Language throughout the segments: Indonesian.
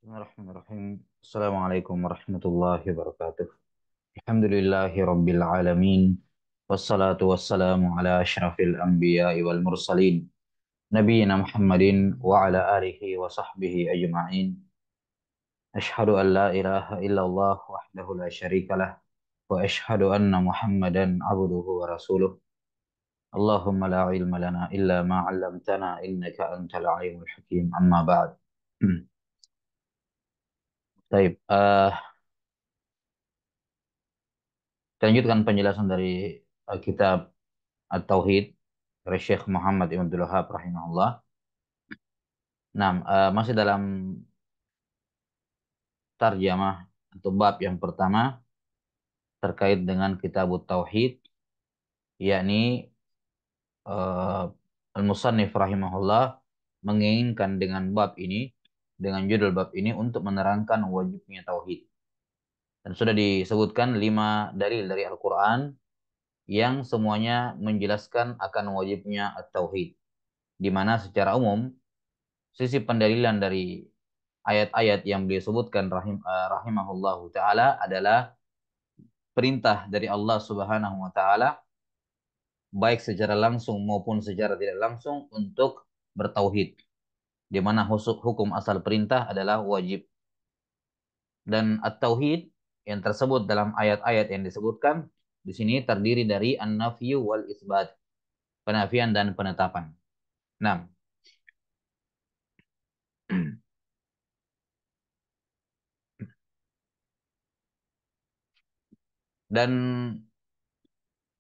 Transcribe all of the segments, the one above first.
Bismillahirrahmanirrahim. Assalamualaikum warahmatullahi wabarakatuh. Alhamdulillahi rabbil alamin. Wassalatu wassalamu ala asyrafil anbiya'i wal mursalin. Nabiyyina Muhammadin wa ala alihi wa sahbihi ajma'in. Ashhadu an la ilaha illallah wahdahu la syarikalah. Wa ashhadu anna Muhammadan abduhu wa rasuluh. Allahumma la ilma lana illa ma 'allamtana innaka antal alimul hakim. Amma ba'd. Baik, kita lanjutkan penjelasan dari kitab At-Tauhid dari Syekh Muhammad Ibn Abdul Wahab rahimahullah. Nah, masih dalam tarjamah atau bab yang pertama terkait dengan kitab Tauhid, yakni uh, Al-Musannif rahimahullah menginginkan dengan bab ini, dengan judul bab ini untuk menerangkan wajibnya tauhid. Dan sudah disebutkan 5 dalil dari Al-Quran yang semuanya menjelaskan akan wajibnya at-tauhid. Di mana secara umum sisi pendalilan dari ayat-ayat yang beliau sebutkan rahimahullahu taala adalah perintah dari Allah Subhanahu wa taala baik secara langsung maupun secara tidak langsung untuk bertauhid, di mana hukum asal perintah adalah wajib. Dan at-tauhid yang tersebut dalam ayat-ayat yang disebutkan di sini terdiri dari an-nafyu wal isbat, penafian dan penetapan. Nah, dan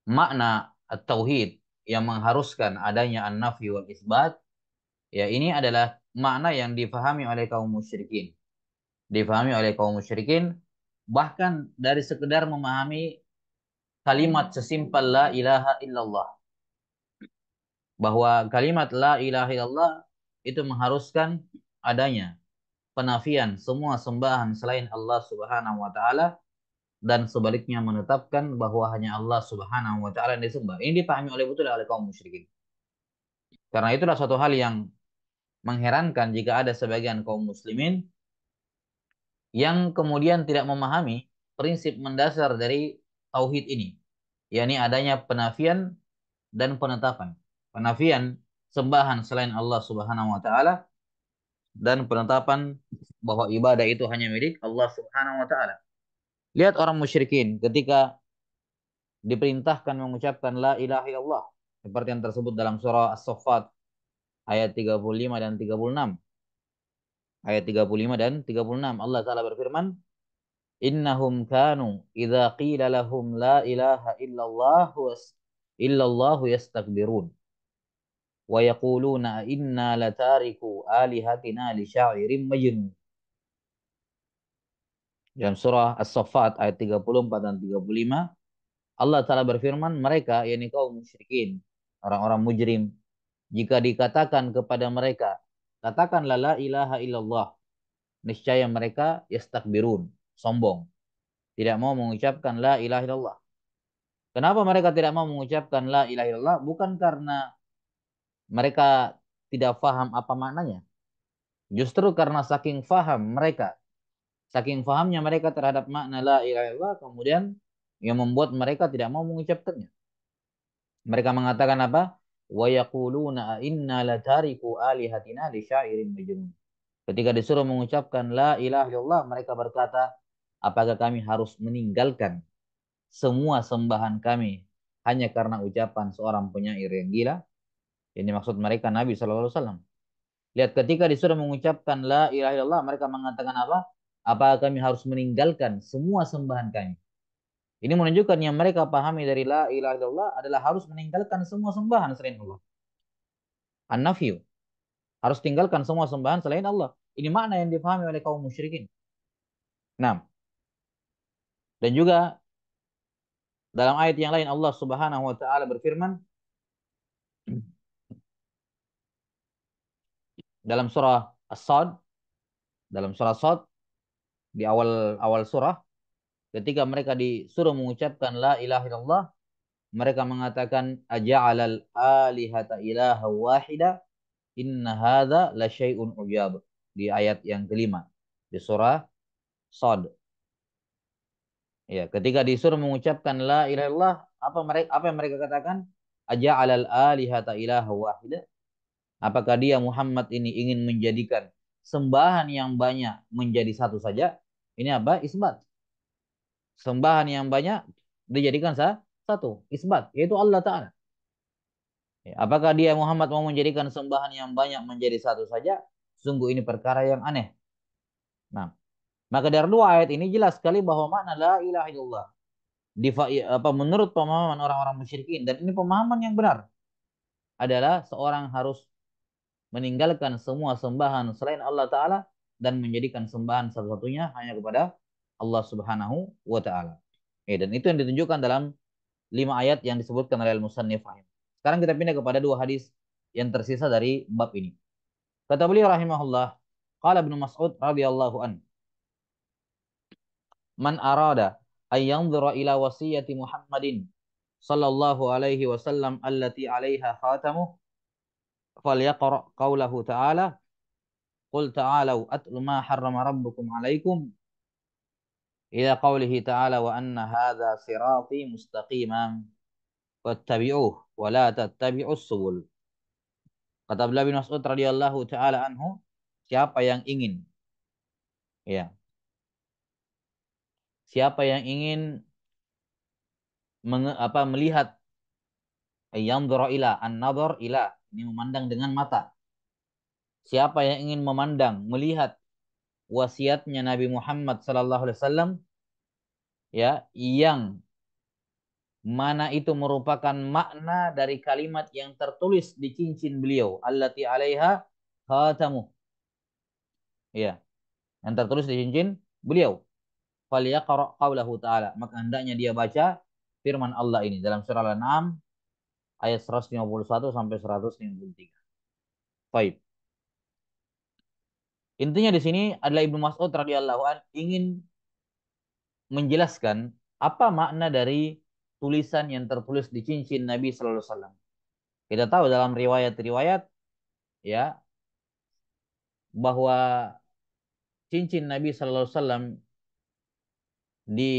makna at-tauhid yang mengharuskan adanya an-nafy wal isbat, ya ini adalah makna yang difahami oleh kaum musyrikin. Difahami oleh kaum musyrikin bahkan dari sekedar memahami kalimat sesimpel la ilaha illallah. Bahwa kalimat la ilaha illallah itu mengharuskan adanya penafian semua sembahan selain Allah Subhanahu wa taala dan sebaliknya menetapkan bahwa hanya Allah Subhanahu wa taala yang disembah. Ini dipahami oleh betul oleh kaum musyrikin. Karena itulah suatu hal yang mengherankan jika ada sebagian kaum muslimin yang kemudian tidak memahami prinsip mendasar dari tauhid ini, yakni adanya penafian dan penetapan. Penafian sembahan selain Allah Subhanahu wa taala dan penetapan bahwa ibadah itu hanya milik Allah Subhanahu wa taala. Lihat orang musyrikin ketika diperintahkan mengucapkan la ilaha illallah seperti yang tersebut dalam surah As-Saffat ayat 35 dan 36. Ayat 35 dan 36 Allah Ta'ala berfirman, innahum kanu idza qila lahum la ilaha illallah yastakbirun wa yaquluna inna latariku alihatina li syairin majnun. Dalam surah As-Saffat ayat 34 dan 35 Allah Ta'ala berfirman, mereka yakni kaum musyrikin, orang-orang mujrim, jika dikatakan kepada mereka, katakanlah la ilaha illallah, niscaya mereka yastakbirun, sombong, tidak mau mengucapkan la ilaha illallah. Kenapa mereka tidak mau mengucapkan la ilaha illallah? Bukan karena mereka tidak paham apa maknanya. Justru karena saking fahamnya mereka terhadap makna la ilaha illallah, kemudian yang membuat mereka tidak mau mengucapkannya. Mereka mengatakan apa? Wa yaquluna inna latariku alihatina li syairin majnun. Ketika disuruh mengucapkan la ilaha illallah, mereka berkata, apakah kami harus meninggalkan semua sembahan kami hanya karena ucapan seorang penyair yang gila? Ini maksud mereka Nabi Shallallahu Alaihi Wasallam. Lihat ketika disuruh mengucapkan la ilaha illallah, mereka mengatakan apa? Apakah kami harus meninggalkan semua sembahan kami? Ini menunjukkan yang mereka pahami dari la ilaha illallah adalah harus meninggalkan semua sembahan selain Allah. An-nafyu. Harus tinggalkan semua sembahan selain Allah. Ini makna yang dipahami oleh kaum musyrikin. Nah, dan juga dalam ayat yang lain Allah Subhanahu wa taala berfirman dalam surah As-Sad, dalam surah As-Sad di awal-awal surah ketika mereka disuruh mengucapkan la ilaha illallah, mereka mengatakan aja'alal alihata ilaha wahida inna hadza la syai'un ujab di ayat yang kelima. di surah Shad. Ya, ketika disuruh mengucapkan la ilaha illallah, apa yang mereka katakan? Aja'alal alihata ilaha wahida? Apakah dia Muhammad ini ingin menjadikan sembahan yang banyak menjadi satu saja? Ini apa? Isbat. Sembahan yang banyak dijadikan satu, isbat, yaitu Allah Ta'ala. Ya, apakah dia Muhammad mau menjadikan sembahan yang banyak menjadi satu saja? Sungguh ini perkara yang aneh. Nah, maka dari dua ayat ini jelas sekali bahwa makna la ilaha illallah menurut pemahaman orang-orang musyrikin, dan ini pemahaman yang benar, adalah seorang harus meninggalkan semua sembahan selain Allah Ta'ala dan menjadikan sembahan satu-satunya hanya kepada Allah Subhanahu wa Ta'ala. Dan itu yang ditunjukkan dalam 5 ayat yang disebutkan oleh Al-Musannif. Sekarang kita pindah kepada 2 hadis yang tersisa dari bab ini. Kata beliau rahimahullah, qala Ibnu Mas'ud radhiyallahu an, man arada ay yanzura ila wasiyati Muhammadin sallallahu alaihi wasallam allati 'alaiha khatamuh falyaqra qaulahu ta'ala qul ta'alu atlu ma harrama rabbukum 'alaikum ila qaulihi ta'ala wa anna hadza sirati mustaqiman wattabi'uhu wa la tattabi'us subul. Kata Abdullah bin Mas'ud radhiyallahu taala anhu, siapa yang ingin, ya, siapa yang ingin melihat, yang ila an-nadhar ila, ini memandang dengan mata. Siapa yang ingin memandang, melihat wasiatnya Nabi Muhammad sallallahu alaihi wasallam, ya, yang mana itu merupakan makna dari kalimat yang tertulis di cincin beliau, allati 'alaiha khatamu. Ya, yang tertulis di cincin beliau. Falyaqra qaulahu ta'ala, maka hendaknya dia baca firman Allah ini dalam surah Al-An'am ayat 151 sampai 153. Baik. Intinya di sini adalah Ibnu Mas'ud radhiyallahu an ingin menjelaskan apa makna dari tulisan yang tertulis di cincin Nabi sallallahu alaihi wasallam. Kita tahu dalam riwayat-riwayat, ya, bahwa cincin Nabi sallallahu alaihi wasallam di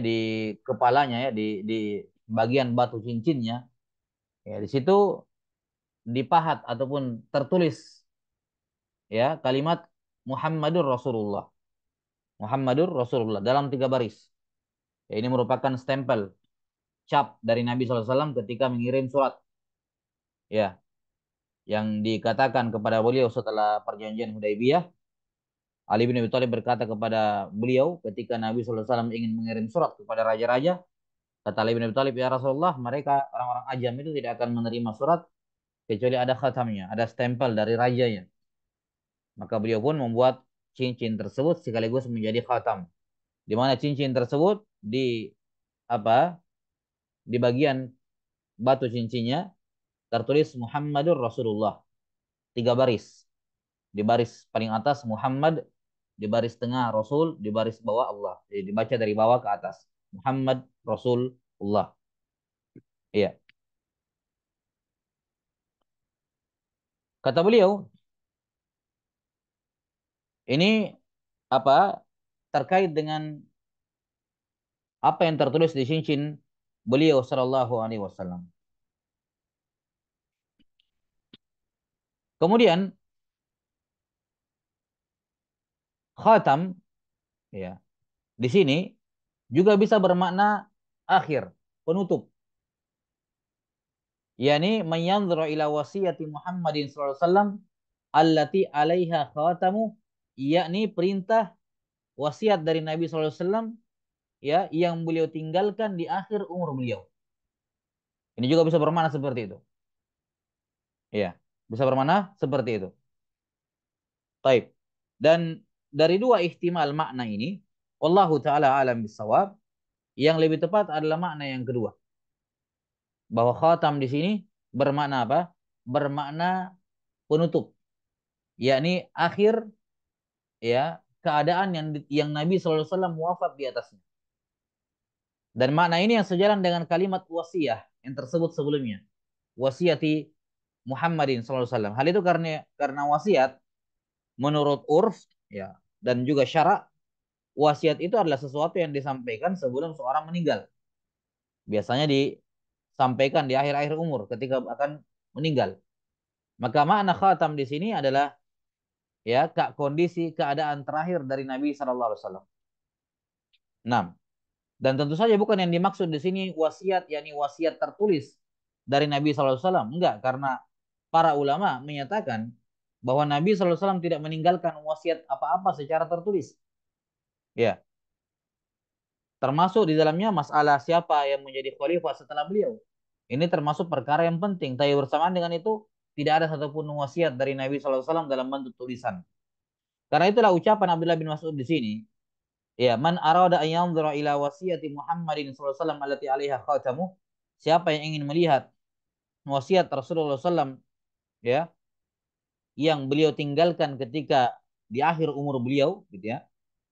di kepalanya, ya, di bagian batu cincinnya, ya, di situ dipahat ataupun tertulis, ya, kalimat Muhammadur Rasulullah. Muhammadur Rasulullah dalam 3 baris. Ya, ini merupakan stempel, cap dari Nabi SAW ketika mengirim surat, ya, yang dikatakan kepada beliau setelah perjanjian Hudaybiyah. Ali bin Abi Thalib berkata kepada beliau ketika Nabi SAW ingin mengirim surat kepada raja-raja, kata Ali bin Abi Thalib, ya Rasulullah, mereka orang-orang ajam itu tidak akan menerima surat kecuali ada khatamnya, ada stempel dari rajanya. Maka beliau pun membuat cincin tersebut sekaligus menjadi khatam, di mana cincin tersebut di apa di bagian batu cincinnya tertulis Muhammadur Rasulullah, 3 baris. Di baris paling atas Muhammad, di baris tengah Rasul, di baris bawah Allah. Jadi dibaca dari bawah ke atas, Muhammad Rasulullah. Iya. Kata beliau, ini apa terkait dengan apa yang tertulis di cincin beliau sallallahu alaihi wasallam. Kemudian khatam, ya, di sini juga bisa bermakna akhir, penutup. Yani mayanzura ila wasiyati Muhammadin sallallahu alaihi wasallam allati alaiha khatamu, yakni perintah wasiat dari Nabi sallallahu alaihi wasallam, ya, yang beliau tinggalkan di akhir umur beliau. Ini juga bisa bermakna seperti itu. Ya, bisa bermakna seperti itu. Taib. Dan dari 2 ihtimal makna ini, wallahu taala alam bisawab, yang lebih tepat adalah makna yang kedua. Bahwa khatam di sini bermakna apa? Bermakna penutup, yakni akhir, ya, keadaan yang Nabi sallallahu alaihi wasallam wafat di atasnya. Dan makna ini yang sejalan dengan kalimat wasiyah yang tersebut sebelumnya. Wasiyati Muhammadin sallallahu alaihi wasallam. Hal itu karena wasiat menurut urf, ya, dan juga syarak, wasiat itu adalah sesuatu yang disampaikan sebelum seorang meninggal. Biasanya disampaikan di akhir-akhir umur ketika akan meninggal. Maka makna khatam di sini adalah ya kondisi keadaan terakhir dari Nabi Shallallahu Alaihi Wasallam. 6. Dan tentu saja bukan yang dimaksud di sini wasiat, yakni wasiat tertulis dari Nabi Shallallahu Alaihi Wasallam. Enggak, karena para ulama menyatakan bahwa Nabi Shallallahu Alaihi Wasallam tidak meninggalkan wasiat apa-apa secara tertulis. Ya, termasuk di dalamnya masalah siapa yang menjadi khalifah setelah beliau. Ini termasuk perkara yang penting. Tapi bersamaan dengan itu tidak ada satupun wasiat dari Nabi Shallallahu Alaihi Wasallam dalam bentuk tulisan. Karena itulah ucapan Abdullah bin Mas'ud di sini. Ya, man arada an yanzura ila wasiyati Muhammadin sallallahu alaihi wasallam allati 'alaiha khatamu. Siapa yang ingin melihat wasiat Rasulullah SAW ya, yang beliau tinggalkan ketika di akhir umur beliau gitu ya.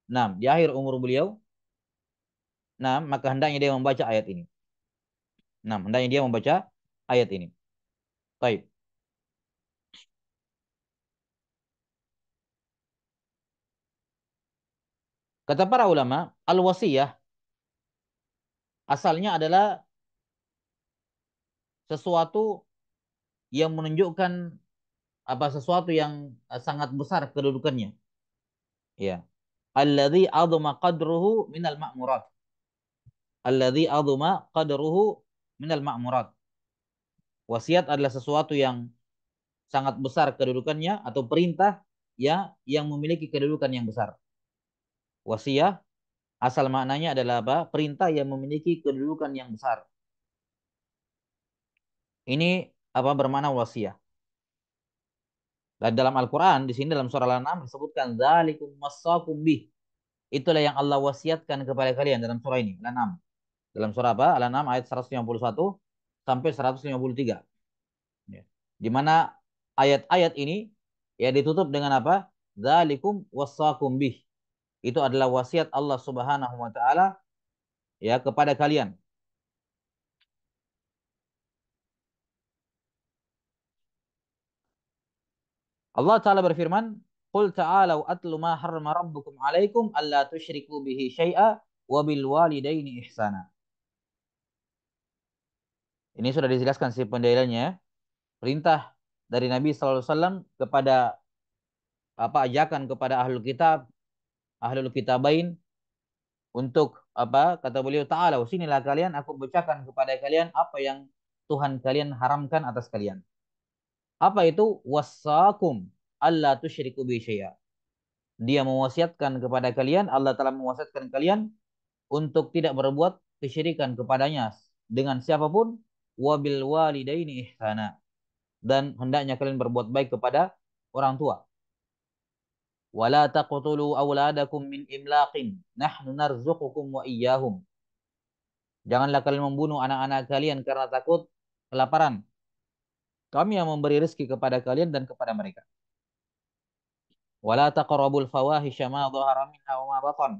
Nah, di akhir umur beliau, nah maka hendaknya dia membaca ayat ini. Nah, hendaknya dia membaca ayat ini. Baik. Kata para ulama, al-wasiyah asalnya adalah sesuatu yang menunjukkan apa sesuatu yang sangat besar kedudukannya. Ya. Alladzi 'azama qadruhu minal ma'murat. Alladzi 'azama qadruhu minal ma'murat. Wasiat adalah sesuatu yang sangat besar kedudukannya atau perintah ya yang memiliki kedudukan yang besar. Wasiat asal maknanya adalah apa? Perintah yang memiliki kedudukan yang besar. Ini apa bermakna wasiat. Dan dalam Al-Quran, di sini dalam surah Al-An'am disebutkan dzalikum wassakum bih. Itulah yang Allah wasiatkan kepada kalian dalam surah ini, Al-An'am. Dalam surah apa? Al-An'am ayat 151 sampai 153. Ya. Di mana ayat-ayat ini ya ditutup dengan apa? Dzalikum wassakum bih. Itu adalah wasiat Allah Subhanahu wa taala ya kepada kalian. Allah taala berfirman, "Qul ta'alu atlu ma harrama rabbukum 'alaikum alla tusyriku bihi syai'a wa bil walidaini ihsana." Ini sudah dijelaskan si pendalilannya. Perintah dari Nabi sallallahu alaihi wasallam kepada apa ajakan kepada ahlul kitabain untuk apa kata beliau ta'ala sinilah kalian aku bacakan kepada kalian apa yang Tuhan kalian haramkan atas kalian. Apa itu wasakum alla tusyriku bi syai'a. Dia mewasiatkan kepada kalian, Allah telah mewasiatkan kalian untuk tidak berbuat kesyirikan kepadanya dengan siapapun, wabil walidaini ihsana, dan hendaknya kalian berbuat baik kepada orang tua. Wala taqtulu auladakum min imlaqin nahnu narzuqukum wa iyyahum. Janganlah kalian membunuh anak-anak kalian karena takut kelaparan. Kami yang memberi rezeki kepada kalian dan kepada mereka. Wala taqrabul fawahisha ma dhahara minha wa ma batan.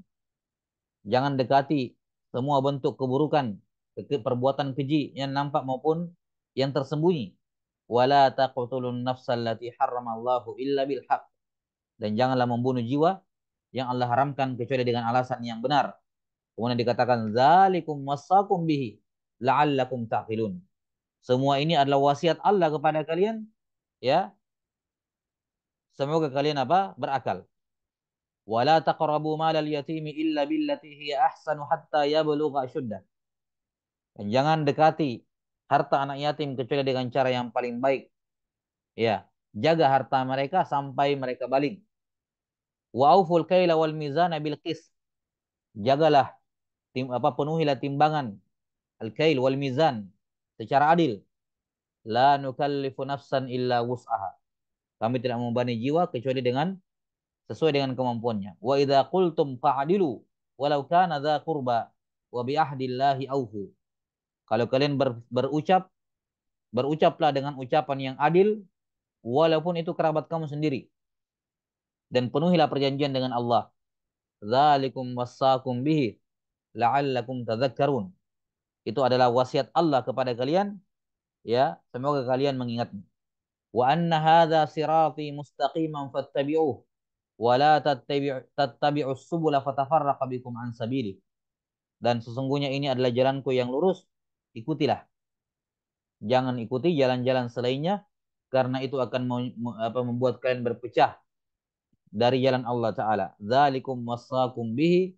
Jangan dekati semua bentuk keburukan, perbuatan keji yang nampak maupun yang tersembunyi. Wala taqtulun nafsal lati harramallahu illa bil haq. Dan janganlah membunuh jiwa yang Allah haramkan kecuali dengan alasan yang benar. Kemudian dikatakan zalikum wassakum bihi la'allakum taqilun. Semua ini adalah wasiat Allah kepada kalian ya. Semoga kalian apa? Berakal. Wala taqrabu malal yatimi illa billati hiya ahsanu hatta yablugha asyuddah. Dan jangan dekati harta anak yatim kecuali dengan cara yang paling baik. Ya, jaga harta mereka sampai mereka balik. Wa auful kaila wal mizana bil qis. Jagalah penuhilah timbangan al-kail wal mizan secara adil. La nukallifu nafsan illa wus'aha. Kami tidak membebani jiwa kecuali dengan sesuai dengan kemampuannya. Wa idza qultum fa'dilu walau kana dza qurba wa bi ahdillahi aufu. Kalau kalian berucaplah dengan ucapan yang adil walaupun itu kerabat kamu sendiri dan penuhilah perjanjian dengan Allah. Dzalikum wassakum bihi la'allakum tadzakkarun. Itu adalah wasiat Allah kepada kalian ya, semoga kalian mengingatnya. Wa anna hadza sirati mustaqiman fattabi'uh. wala tattabi'us subula fatafarraqa bikum an sabili. Dan sesungguhnya ini adalah jalanku yang lurus, ikutilah. Jangan ikuti jalan-jalan selainnya karena itu akan membuat kalian berpecah dari jalan Allah taala. Dzalikum wasaqum bihi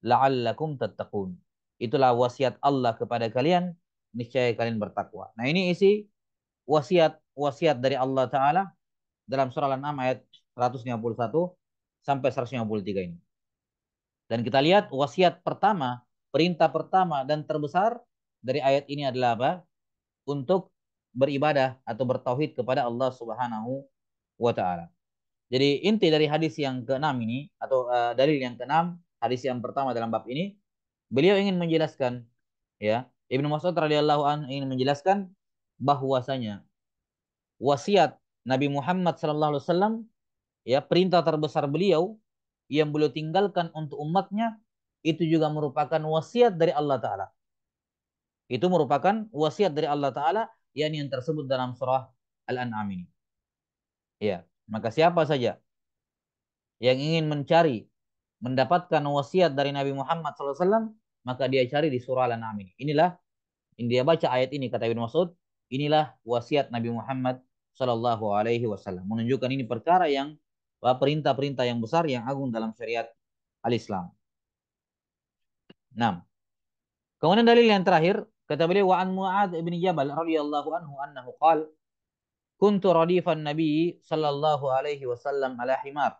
la'allakum tattaqun. Itulah wasiat Allah kepada kalian, niscaya kalian bertakwa. Nah, ini isi wasiat dari Allah taala dalam surah Al-An'am ayat 151 sampai 153 ini. Dan kita lihat wasiat pertama, perintah pertama dan terbesar dari ayat ini adalah apa? Untuk beribadah atau bertauhid kepada Allah Subhanahu wa taala. Jadi inti dari hadis yang keenam ini atau dalil yang keenam, hadis yang pertama dalam bab ini, beliau ingin menjelaskan, ya, Ibnu Mas'ud radhiyallahu anhu ingin menjelaskan bahwasanya wasiat Nabi Muhammad sallallahu alaihi wasallam, ya, perintah terbesar beliau yang beliau tinggalkan untuk umatnya itu juga merupakan wasiat dari Allah taala. Itu merupakan wasiat dari Allah taala, yakni yang tersebut dalam surah Al-An'am ini. Ya, maka siapa saja yang ingin mencari mendapatkan wasiat dari Nabi Muhammad SAW, maka dia cari di surah Al-An'am ini. Inilah, dia baca ayat ini, kata Ibnu Mas'ud, inilah wasiat Nabi Muhammad Sallallahu Alaihi Wasallam. Menunjukkan ini perkara yang perintah-perintah yang besar yang agung dalam syariat al-Islam. 6. Kemudian dalil yang terakhir, kata beliau, wa an Mu'adz bin Jabal radhiyallahu anhu annahu qala kuntu radifan Nabi sallallahu alaihi wasallam ala himar.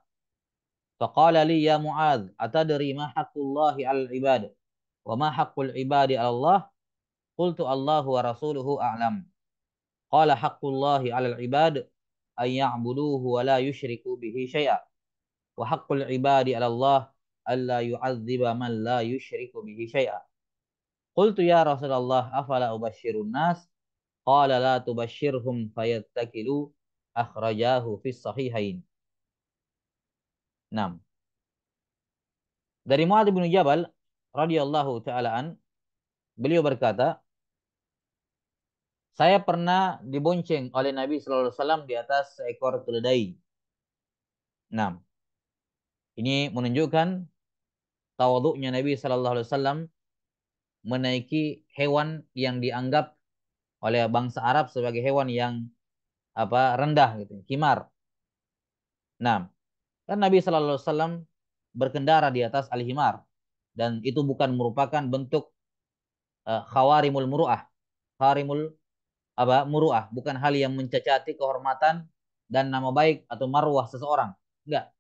Faqala li ya Mu'adz atadri ma haqqullahi 'alal ibad wa ma haqqul ibadi 'ala Allah? Qultu Allahu wa rasuluhu a'lam. Qala haqqullahi 'alal ibad an ya'buduhu wa la yusyriku bihi syai'a wa haqqul ibadi 'ala Allah alla yu'adziba man la yusyriku bihi syai'a. Qultu ya Rasulullah afala ubashshirun nas? Qala la tubashshirhum fayattakilu, akhrajahu fis sahihain. 6. Dari Mu'adz bin Jabal radhiyallahu taala an, beliau berkata, saya pernah dibonceng oleh Nabi sallallahu alaihi wasallam di atas seekor keledai. 6. Ini menunjukkan tawaduknya Nabi sallallahu alaihi wasallam menaiki hewan yang dianggap oleh bangsa Arab sebagai hewan yang rendah gitu, himar. 6. Dan Nabi sallallahu alaihi wasallam berkendara di atas al-himar dan itu bukan merupakan bentuk khawarimul muru'ah. Khawarimul muru'ah, bukan hal yang mencacati kehormatan dan nama baik atau marwah seseorang. Enggak.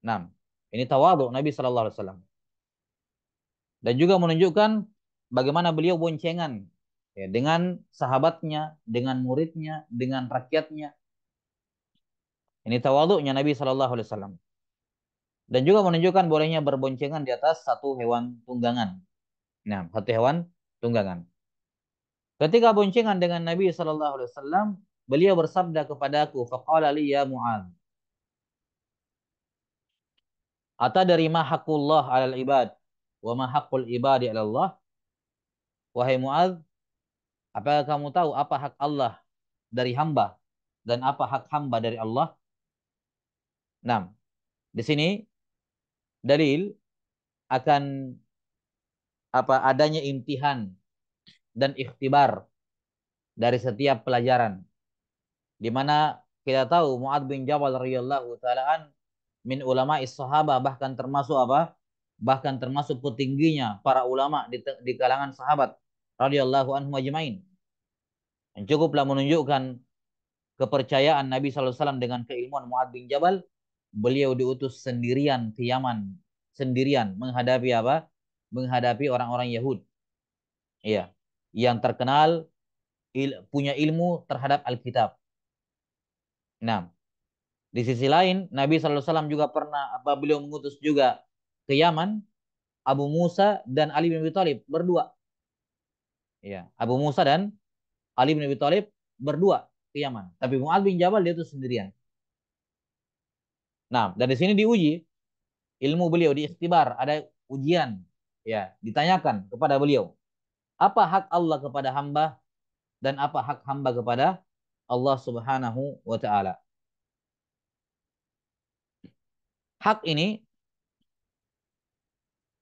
6. Ini tawadhu Nabi sallallahu alaihi wasallam. Dan juga menunjukkan bagaimana beliau boncengan, ya, dengan sahabatnya, dengan muridnya, dengan rakyatnya. Ini tawadhunya Nabi sallallahu alaihi wasallam. Dan juga menunjukkan bolehnya berboncengan di atas satu hewan tunggangan. Nah, satu hewan tunggangan. Ketika boncengan dengan Nabi sallallahu alaihi wasallam, beliau bersabda kepadaku, faqala li ya Mu'adz, atadri ma haqqullah 'alal ibad wa ma haqqul ibadi 'ala Allah? Wahai Mu'adz, apakah kamu tahu apa hak Allah dari hamba dan apa hak hamba dari Allah? 6. Di sini dalil akan adanya imtihan dan ikhtibar dari setiap pelajaran, di mana kita tahu Mu'adz bin Jabal radhiyallahu taalaan min ulama sahabah, bahkan termasuk bahkan termasuk petingginya para ulama di kalangan sahabat radhiyallahu anhum ajmain. Cukuplah menunjukkan kepercayaan Nabi sallallahu alaihi wasallam dengan keilmuan Mu'adz bin Jabal. Beliau diutus sendirian ke Yaman, sendirian menghadapi menghadapi orang-orang Yahud, ya, yang terkenal punya ilmu terhadap Alkitab. Nah, di sisi lain Nabi sallallahu alaihi wasallam juga pernah beliau mengutus juga ke Yaman Abu Musa dan Ali bin Abi Thalib berdua. Ya, Abu Musa dan Ali bin Abi Thalib berdua ke Yaman. Tapi Mu'adz bin Jabal dia itu sendirian. Nah, dan di sini diuji ilmu beliau, diikhtibar, ada ujian, ya, ditanyakan kepada beliau, apa hak Allah kepada hamba dan apa hak hamba kepada Allah Subhanahu wa taala. Hak ini,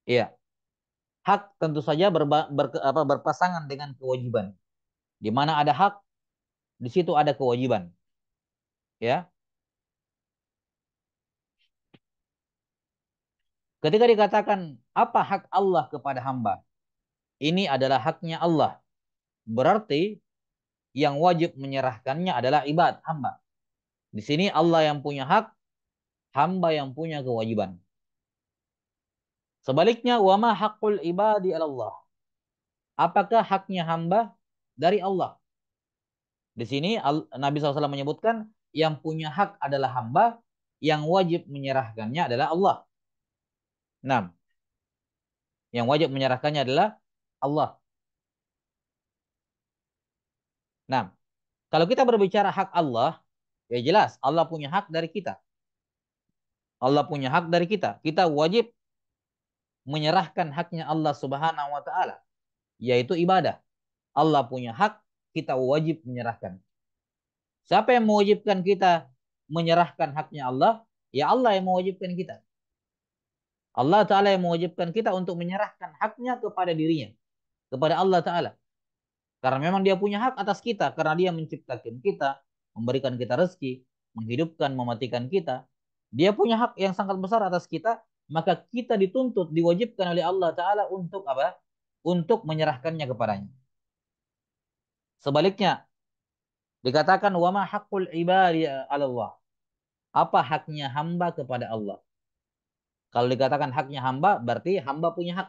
ya, hak tentu saja berpasangan dengan kewajiban. Di mana ada hak, di situ ada kewajiban. Ya, ketika dikatakan apa hak Allah kepada hamba, ini adalah haknya Allah. Berarti yang wajib menyerahkannya adalah ibad, hamba. Di sini Allah yang punya hak, hamba yang punya kewajiban. Sebaliknya, wama hakul ibadi Allah. Apakah haknya hamba dari Allah? Di sini Nabi SAW menyebutkan yang punya hak adalah hamba, yang wajib menyerahkannya adalah Allah. Nah, yang wajib menyerahkannya adalah Allah. Nah, kalau kita berbicara hak Allah, ya jelas Allah punya hak dari kita. Allah punya hak dari kita. Kita wajib menyerahkan haknya Allah Subhanahu wa taala, yaitu ibadah. Allah punya hak, kita wajib menyerahkan. Siapa yang mewajibkan kita menyerahkan haknya Allah? Ya Allah yang mewajibkan kita. Allah Ta'ala yang mewajibkan kita untuk menyerahkan haknya kepada dirinya. Kepada Allah Ta'ala. Karena memang dia punya hak atas kita. Karena dia menciptakan kita. Memberikan kita rezeki. Menghidupkan, mematikan kita. Dia punya hak yang sangat besar atas kita. Maka kita dituntut, diwajibkan oleh Allah Ta'ala untuk apa? Untuk menyerahkannya kepadanya. Sebaliknya, dikatakan wama haqqul ibadi 'ala Allah. Apa haknya hamba kepada Allah? Kalau dikatakan haknya hamba, berarti hamba punya hak.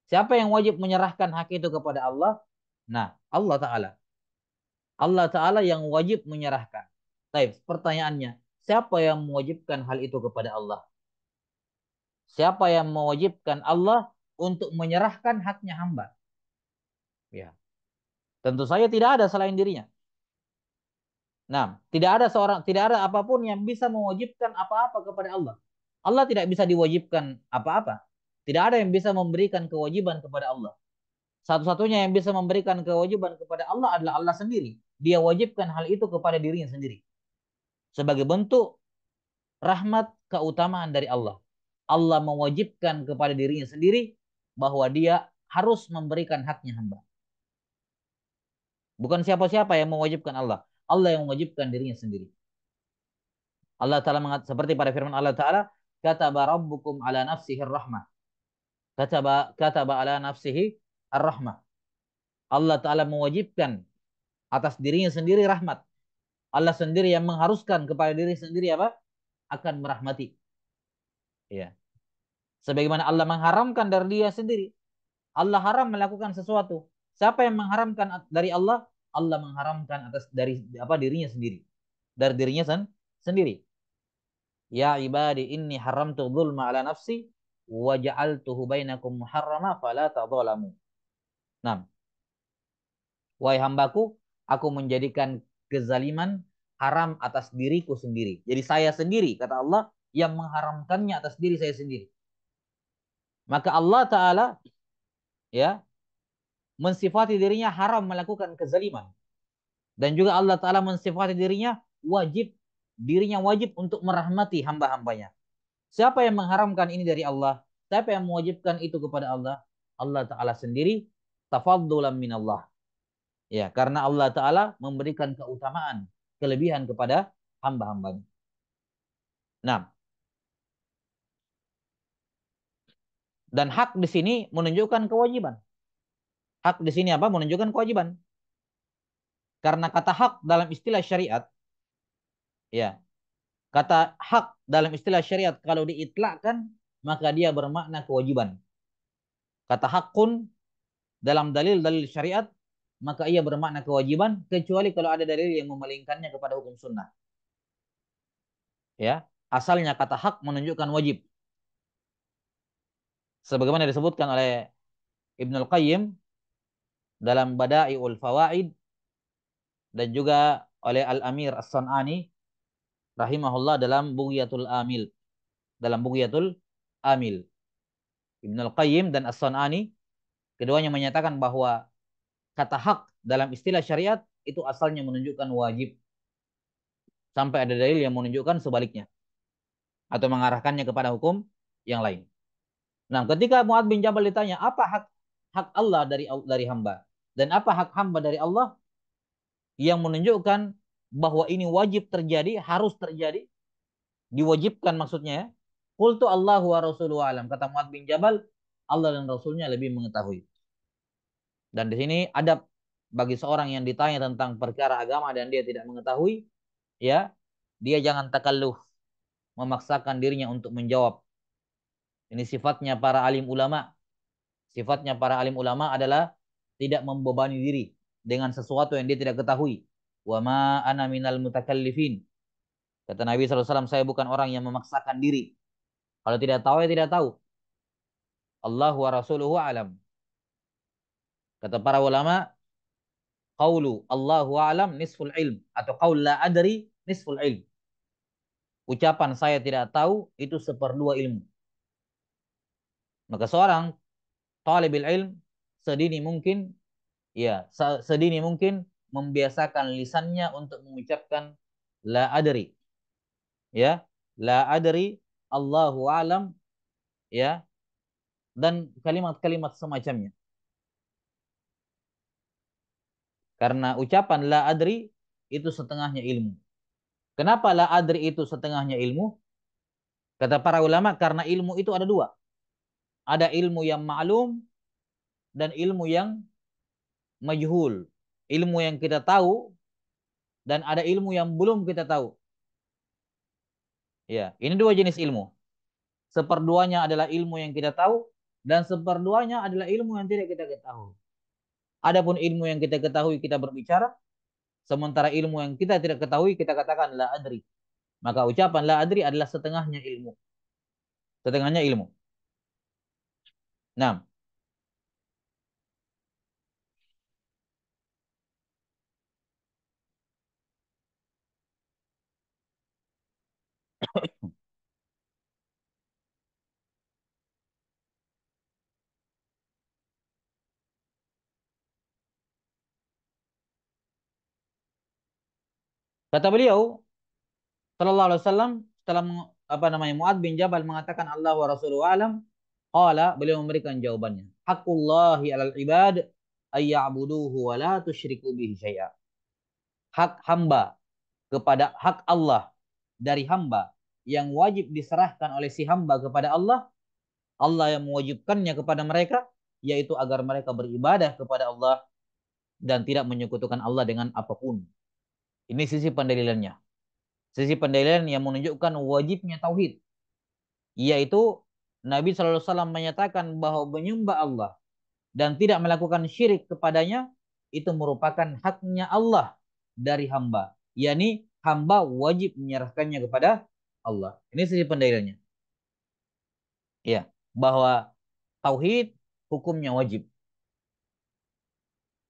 Siapa yang wajib menyerahkan hak itu kepada Allah? Nah, Allah Ta'ala. Allah Ta'ala yang wajib menyerahkan. Baik, pertanyaannya, siapa yang mewajibkan hal itu kepada Allah? Siapa yang mewajibkan Allah untuk menyerahkan haknya hamba? Ya, tentu saja tidak ada selain dirinya. Nah, tidak ada apapun yang bisa mewajibkan apa-apa kepada Allah. Allah tidak bisa diwajibkan apa-apa. Tidak ada yang bisa memberikan kewajiban kepada Allah. Satu-satunya yang bisa memberikan kewajiban kepada Allah adalah Allah sendiri. Dia wajibkan hal itu kepada dirinya sendiri. Sebagai bentuk rahmat keutamaan dari Allah. Allah mewajibkan kepada dirinya sendiri bahwa dia harus memberikan haknya hamba. Bukan siapa-siapa yang mewajibkan Allah. Allah yang mewajibkan dirinya sendiri. Allah Ta'ala seperti pada firman Allah Ta'ala, kataba rabbukum ala nafsihi rahmah. Kataba ala nafsihi ar-rahmah. Allah Ta'ala mewajibkan atas dirinya sendiri rahmat. Allah sendiri yang mengharuskan kepada diri sendiri apa? Akan merahmati. Ya. Sebagaimana Allah mengharamkan dari dia sendiri. Allah haram melakukan sesuatu. Siapa yang mengharamkan dari Allah? Allah mengharamkan atas dari apa dirinya sendiri. Dari dirinya sendiri. Ya ibadi inni haramtu dzulma ala nafsi wa ja'altuhu bainakum muharrama fala tadzalamu. Nah, wahai hambaku, aku menjadikan kezaliman haram atas diriku sendiri. Jadi saya sendiri, kata Allah, yang mengharamkannya atas diri saya sendiri. Maka Allah Ta'ala ya mensifati dirinya haram melakukan kezaliman. Dan juga Allah Ta'ala mensifati dirinya wajib untuk merahmati hamba-hambanya. Siapa yang mengharamkan ini dari Allah? Siapa yang mewajibkan itu kepada Allah? Allah Ta'ala sendiri, tafaddulan minallah. Ya, karena Allah Ta'ala memberikan keutamaan, kelebihan kepada hamba-hambanya. Nah, dan hak di sini menunjukkan kewajiban. Hak di sini apa? Menunjukkan kewajiban. Karena kata hak dalam istilah syariat, ya, kata hak dalam istilah syariat kalau diitlakkan, maka dia bermakna kewajiban. Kata hakun dalam dalil-dalil syariat, maka ia bermakna kewajiban, kecuali kalau ada dalil yang memalingkannya kepada hukum sunnah. Ya, asalnya kata hak menunjukkan wajib. Sebagaimana disebutkan oleh Ibnul Qayyim dalam Bada'iul Fawaid dan juga oleh Al-Amir As-San'ani rahimahullah dalam Bughyatul Amil. Dalam Bughyatul Amil. Ibnul Qayyim dan As-San'ani keduanya menyatakan bahwa kata hak dalam istilah syariat itu asalnya menunjukkan wajib. Sampai ada dalil yang menunjukkan sebaliknya. atau mengarahkannya kepada hukum yang lain. Nah, ketika Mu'adz bin Jabal ditanya, apa hak hak Allah dari hamba dan apa hak hamba dari Allah yang menunjukkan bahwa ini wajib terjadi, harus terjadi, diwajibkan maksudnya ya. Qultu Allahu wa rasuluhu alam. Kata Mu'adz bin Jabal, Allah dan Rasulnya lebih mengetahui. Dan di sini adab bagi seorang yang ditanya tentang perkara agama dan dia tidak mengetahui, ya, dia jangan takalluf, memaksakan dirinya untuk menjawab. Ini sifatnya para alim ulama. Sifatnya para alim ulama adalah tidak membebani diri dengan sesuatu yang dia tidak ketahui. Wa ma ana minal mutakallifin. Kata Nabi SAW, saya bukan orang yang memaksakan diri. Kalau tidak tahu, ya tidak tahu. Allah wa rasuluhu alam. Kata para ulama, qaulu Allahu alam nisful ilm. Atau qaul la adri nisful ilm. Ucapan saya tidak tahu itu seperdua ilmu. Maka seorang talibul ilm sedini mungkin, ya, sedini mungkin membiasakan lisannya untuk mengucapkan la adri, ya, la adri, Allahu alam, ya, dan kalimat-kalimat semacamnya. Karena ucapan la adri itu setengahnya ilmu. Kenapa la adri itu setengahnya ilmu? Kata para ulama, karena ilmu itu ada dua. Ada ilmu yang ma'lum dan ilmu yang majhul. Ilmu yang kita tahu dan ada ilmu yang belum kita tahu. Ya, ini dua jenis ilmu. Seperduanya adalah ilmu yang kita tahu dan seperduanya adalah ilmu yang tidak kita ketahui. Adapun ilmu yang kita ketahui kita berbicara, sementara ilmu yang kita tidak ketahui kita katakan la adri. Maka ucapan la adri adalah setengahnya ilmu. Setengahnya ilmu. Nah, kata beliau sallallahu alaihi wasallam setelah apa namanya Muad bin Jabal mengatakan Allah wa rasuluhu alam, qala, beliau memberikan jawabannya. Haqqullahi 'alal ibad ayya'buduhu wa la tusyriku bihi syai'a. Hak hamba kepada hak Allah dari hamba yang wajib diserahkan oleh si hamba kepada Allah, Allah yang mewajibkannya kepada mereka, yaitu agar mereka beribadah kepada Allah dan tidak menyekutukan Allah dengan apapun. Ini sisi pendalilannya. Sisi pendalilan yang menunjukkan wajibnya tauhid, yaitu Nabi SAW menyatakan bahwa menyembah Allah dan tidak melakukan syirik kepadanya itu merupakan haknya Allah dari hamba. Yani hamba wajib menyerahkannya kepada Allah. Ini sisi pendalilannya. Ya, bahwa tauhid hukumnya wajib.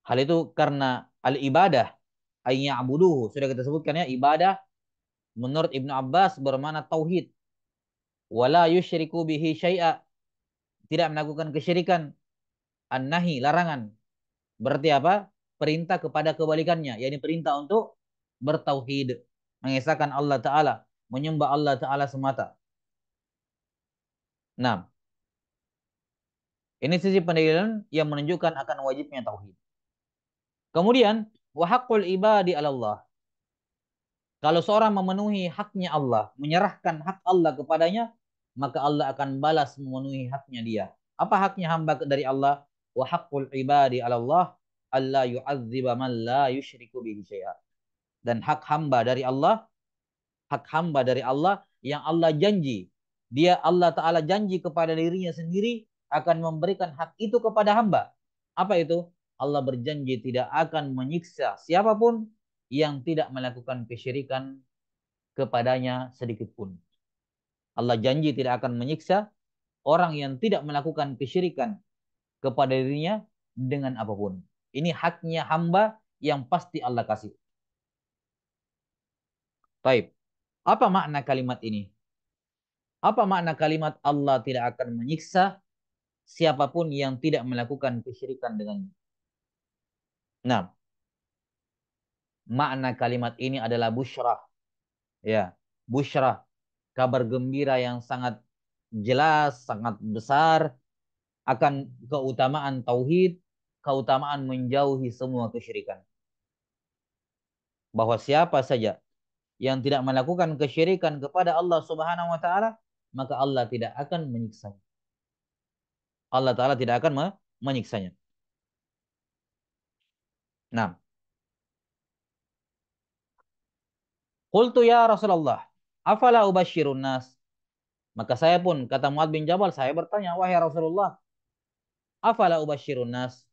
Hal itu karena al-ibadah ayya'buduhu. Sudah kita sebutkan ya, ibadah menurut Ibnu Abbas bermakna tauhid. Wala yusyriku bihi syai'a. Tidak melakukan kesyirikan. An-nahi, larangan. Berarti apa? Perintah kepada kebalikannya. Yakni perintah untuk bertauhid. Mengesahkan Allah Ta'ala. Menyembah Allah Ta'ala semata. Nah, ini sisi pendalilan yang menunjukkan akan wajibnya tauhid. Kemudian, wa haqqul ibadi 'ala Allah. Kalau seorang memenuhi haknya Allah, menyerahkan hak Allah kepadanya, maka Allah akan balas memenuhi haknya dia. Apa haknya hamba dari Allah? Wa haqqul ibadi 'ala Allah alla yu'adziba man la yusyriku bihi syai'a. Dan hak hamba dari Allah yang Allah janji. Dia Allah Ta'ala janji kepada dirinya sendiri akan memberikan hak itu kepada hamba. Apa itu? Allah berjanji tidak akan menyiksa siapapun yang tidak melakukan kesyirikan kepadanya sedikit pun. Allah janji tidak akan menyiksa orang yang tidak melakukan kesyirikan kepada dirinya dengan apapun. Ini haknya hamba yang pasti Allah kasih. Baik. Apa makna kalimat ini? Apa makna kalimat Allah tidak akan menyiksa siapapun yang tidak melakukan kesyirikan dengannya? Nah, makna kalimat ini adalah busyrah. Ya, busyrah. kabar gembira yang sangat jelas, sangat besar akan keutamaan tauhid, keutamaan menjauhi semua kesyirikan. Bahwa siapa saja yang tidak melakukan kesyirikan kepada Allah Subhanahu wa taala, maka Allah tidak akan menyiksanya. Allah taala tidak akan menyiksanya. Nah, qultu ya Rasulullah, afala ubashirun nas? Maka saya pun, kata Muad bin Jabal, saya bertanya, wahai Rasulullah, afala ubashirun nas?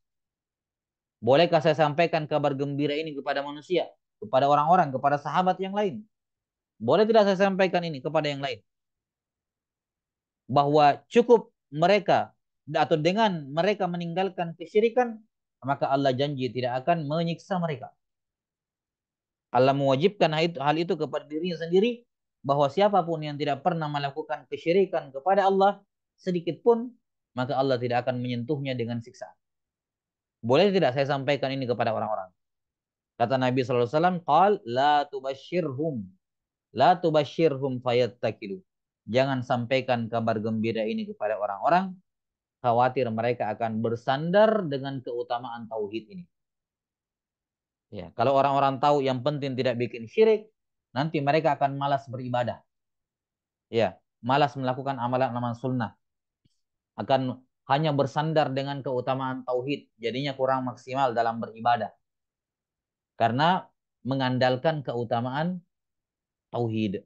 Bolehkah saya sampaikan kabar gembira ini kepada manusia, kepada orang-orang, kepada sahabat yang lain? Boleh tidak saya sampaikan ini kepada yang lain? Bahwa cukup mereka atau dengan mereka meninggalkan kesyirikan, maka Allah janji tidak akan menyiksa mereka. Allah mewajibkan hal itu kepada dirinya sendiri, bahwa siapapun yang tidak pernah melakukan kesyirikan kepada Allah sedikit pun, maka Allah tidak akan menyentuhnya dengan siksaan. Boleh tidak saya sampaikan ini kepada orang-orang? Kata Nabi SAW, qal la tubashirhum, la tubashirhum fayattakilu. Jangan sampaikan kabar gembira ini kepada orang-orang, khawatir mereka akan bersandar dengan keutamaan tauhid ini. Ya, kalau orang-orang tahu yang penting tidak bikin syirik, nanti mereka akan malas beribadah. Ya, malas melakukan amalan-amalan sunnah. Akan hanya bersandar dengan keutamaan tauhid, jadinya kurang maksimal dalam beribadah. Karena mengandalkan keutamaan tauhid.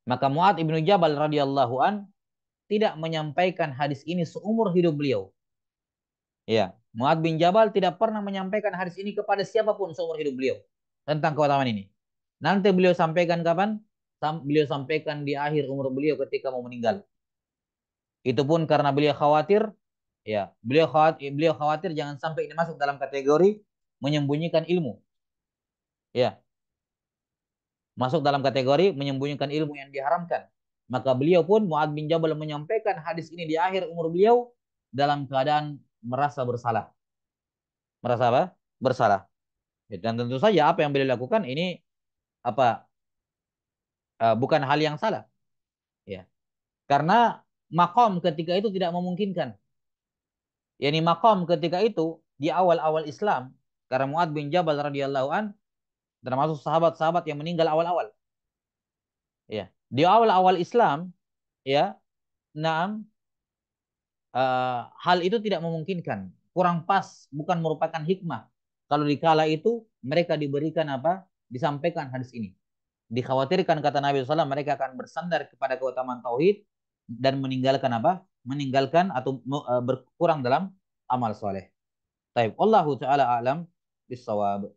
Maka Mu'ad ibnu Jabal radhiyallahu an tidak menyampaikan hadis ini seumur hidup beliau. Ya, Mu'ad bin Jabal tidak pernah menyampaikan hadis ini kepada siapapun seumur hidup beliau tentang keutamaan ini. Nanti beliau sampaikan kapan? Beliau sampaikan di akhir umur beliau ketika mau meninggal. Itu pun karena beliau khawatir, ya, beliau khawatir jangan sampai ini masuk dalam kategori menyembunyikan ilmu. Ya, masuk dalam kategori menyembunyikan ilmu yang diharamkan. Maka beliau pun Mu'ad bin Jabal menyampaikan hadis ini di akhir umur beliau dalam keadaan merasa bersalah. Merasa apa? Bersalah. Dan tentu saja apa yang beliau lakukan ini apa bukan hal yang salah. Ya. Karena makom ketika itu tidak memungkinkan. Yani makom ketika itu di awal-awal Islam, karena Mu'ad bin Jabal radhiyallahu an termasuk sahabat-sahabat yang meninggal awal-awal. Ya. Di awal-awal Islam, ya, naam, hal itu tidak memungkinkan, kurang pas, bukan merupakan hikmah. Kalau di kala itu mereka diberikan apa? Disampaikan hadis ini. Dikhawatirkan kata Nabi SAW mereka akan bersandar kepada keutamaan tauhid dan meninggalkan apa? Meninggalkan atau berkurang dalam amal soleh. Taib. Allahu taala alam bisawab.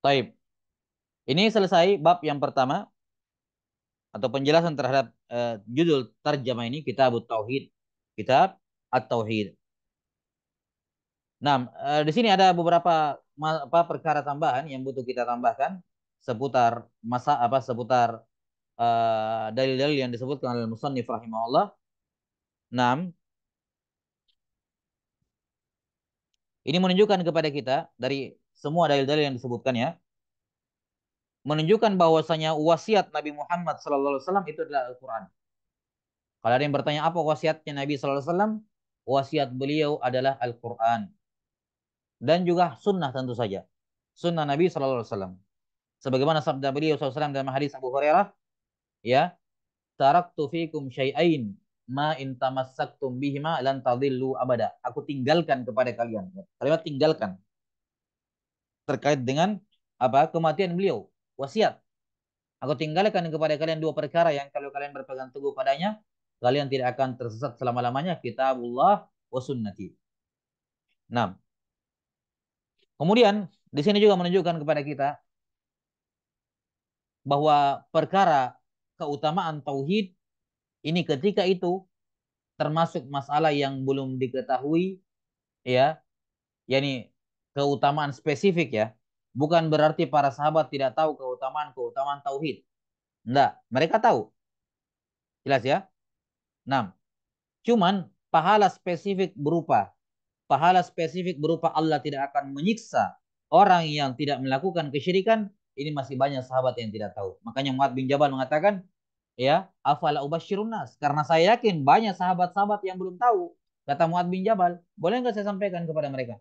Taib. Ini selesai bab yang pertama atau penjelasan terhadap judul tarjamah ini, Kitab Tauhid. Kitab At-Tauhid. Nah, di sini ada beberapa perkara tambahan yang butuh kita tambahkan seputar seputar dalil-dalil yang disebutkan oleh musannif rahimahullah. 6. Ini menunjukkan kepada kita dari semua dalil-dalil yang disebutkan ya, menunjukkan bahwasanya wasiat Nabi Muhammad SAW itu adalah Al-Quran. Kalau ada yang bertanya apa wasiatnya Nabi SAW, wasiat beliau adalah Al-Quran dan juga sunnah tentu saja, sunnah Nabi SAW. Sebagaimana sabda beliau SAW dalam hadis Abu Hurairah, ya, taraktu fikum syai'ain ma in tamassaktum bihima lan tadillu abada. Aku tinggalkan kepada kalian. Kalimat tinggalkan terkait dengan apa? Kematian beliau, wasiat. Aku tinggalkan kepada kalian dua perkara yang kalau kalian berpegang teguh padanya, kalian tidak akan tersesat selama-lamanya, kitabullah wa sunnati. Nah, kemudian di sini juga menunjukkan kepada kita bahwa perkara keutamaan tauhid ini ketika itu termasuk masalah yang belum diketahui, ya, yakni keutamaan spesifik ya. Bukan berarti para sahabat tidak tahu keutamaan-keutamaan tauhid. Enggak, mereka tahu. Jelas ya? Nah, cuman pahala spesifik berupa Allah tidak akan menyiksa orang yang tidak melakukan kesyirikan, ini masih banyak sahabat yang tidak tahu. Makanya Muad bin Jabal mengatakan, ya, afala ubasyirun nas, karena saya yakin banyak sahabat-sahabat yang belum tahu. Kata Muad bin Jabal, boleh nggak saya sampaikan kepada mereka?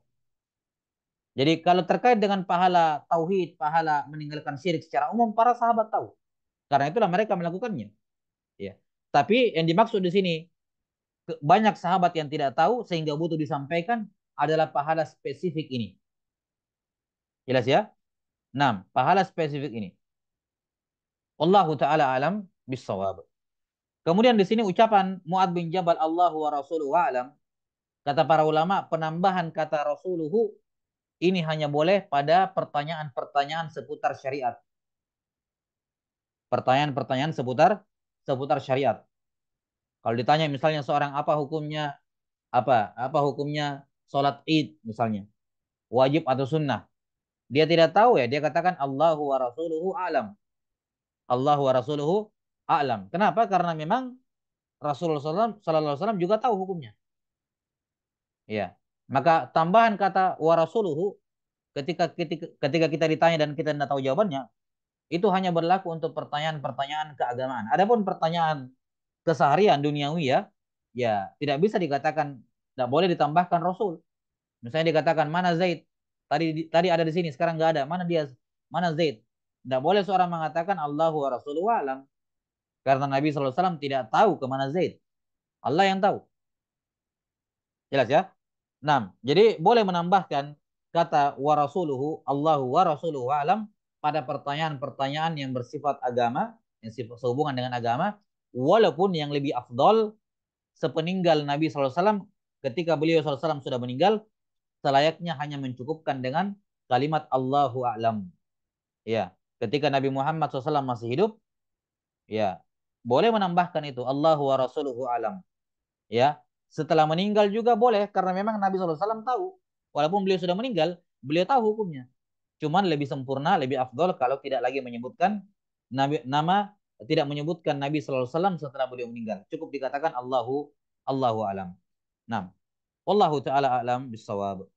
Jadi kalau terkait dengan pahala tauhid, pahala meninggalkan syirik secara umum, para sahabat tahu. Karena itulah mereka melakukannya. Ya. Tapi yang dimaksud di sini, banyak sahabat yang tidak tahu sehingga butuh disampaikan adalah pahala spesifik ini. Jelas ya? 6. Pahala spesifik ini. Wallahu taala alam bisawab. Kemudian di sini ucapan Muad bin Jabal Allahu wa rasuluhu alam, kata para ulama penambahan kata rasuluhu ini hanya boleh pada pertanyaan-pertanyaan seputar syariat. Pertanyaan-pertanyaan seputar seputar syariat. Kalau ditanya misalnya seorang apa hukumnya sholat Id misalnya, wajib atau sunnah. Dia tidak tahu ya, dia katakan Allahu wa rasuluhu alam. Allahu wa rasuluhu a'lam. Kenapa? Karena memang Rasulullah SAW juga tahu hukumnya. Ya. Maka tambahan kata wa rasuluhu ketika kita ditanya dan kita tidak tahu jawabannya, itu hanya berlaku untuk pertanyaan-pertanyaan keagamaan. Adapun pertanyaan keseharian duniawi ya, ya tidak bisa dikatakan, tidak boleh ditambahkan Rasul. Misalnya dikatakan mana Zaid? Tadi ada di sini, sekarang nggak ada. Mana dia? Mana Zaid? Tidak boleh seorang mengatakan Allahu wa rasuluhu alam. Karena Nabi SAW tidak tahu kemana Zaid. Allah yang tahu. Jelas ya? Nah, jadi boleh menambahkan kata wa rasuluhu, Allahu wa rasuluhu alam pada pertanyaan-pertanyaan yang bersifat agama, yang sehubungan dengan agama, walaupun yang lebih afdol sepeninggal Nabi SAW, ketika beliau SAW sudah meninggal, selayaknya hanya mencukupkan dengan kalimat Allahu a'lam. Ya, ketika Nabi Muhammad SAW masih hidup, ya, boleh menambahkan itu Allahu wa rasuluhu alam. Ya, setelah meninggal juga boleh karena memang Nabi SAW tahu. Walaupun beliau sudah meninggal, beliau tahu hukumnya. Cuman lebih sempurna, lebih afdol kalau tidak lagi menyebutkan tidak menyebutkan Nabi SAW setelah beliau meninggal. Cukup dikatakan Allahu alam. Nah, wallahu taala alam bisawab.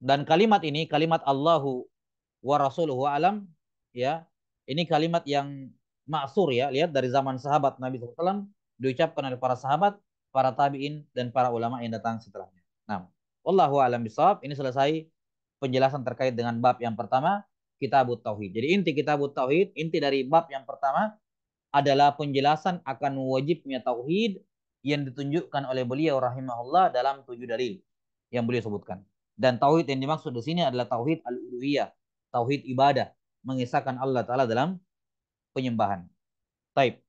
Dan kalimat ini, kalimat Allahu wa rasuluhu alam, ya, ini kalimat yang maksur ya, lihat dari zaman sahabat Nabi SAW diucapkan oleh para sahabat, para tabi'in dan para ulama yang datang setelahnya. Nah, wallahu alam bisawab. Ini selesai penjelasan terkait dengan bab yang pertama, Kitabut Tauhid. Jadi inti Kitabut Tauhid, inti dari bab yang pertama adalah penjelasan akan wajibnya tauhid yang ditunjukkan oleh beliau rahimahullah dalam 7 dalil yang beliau sebutkan. Dan tauhid yang dimaksud di sini adalah tauhid al-uluhiyah, tauhid ibadah, mengisahkan Allah taala dalam penyembahan. Taib.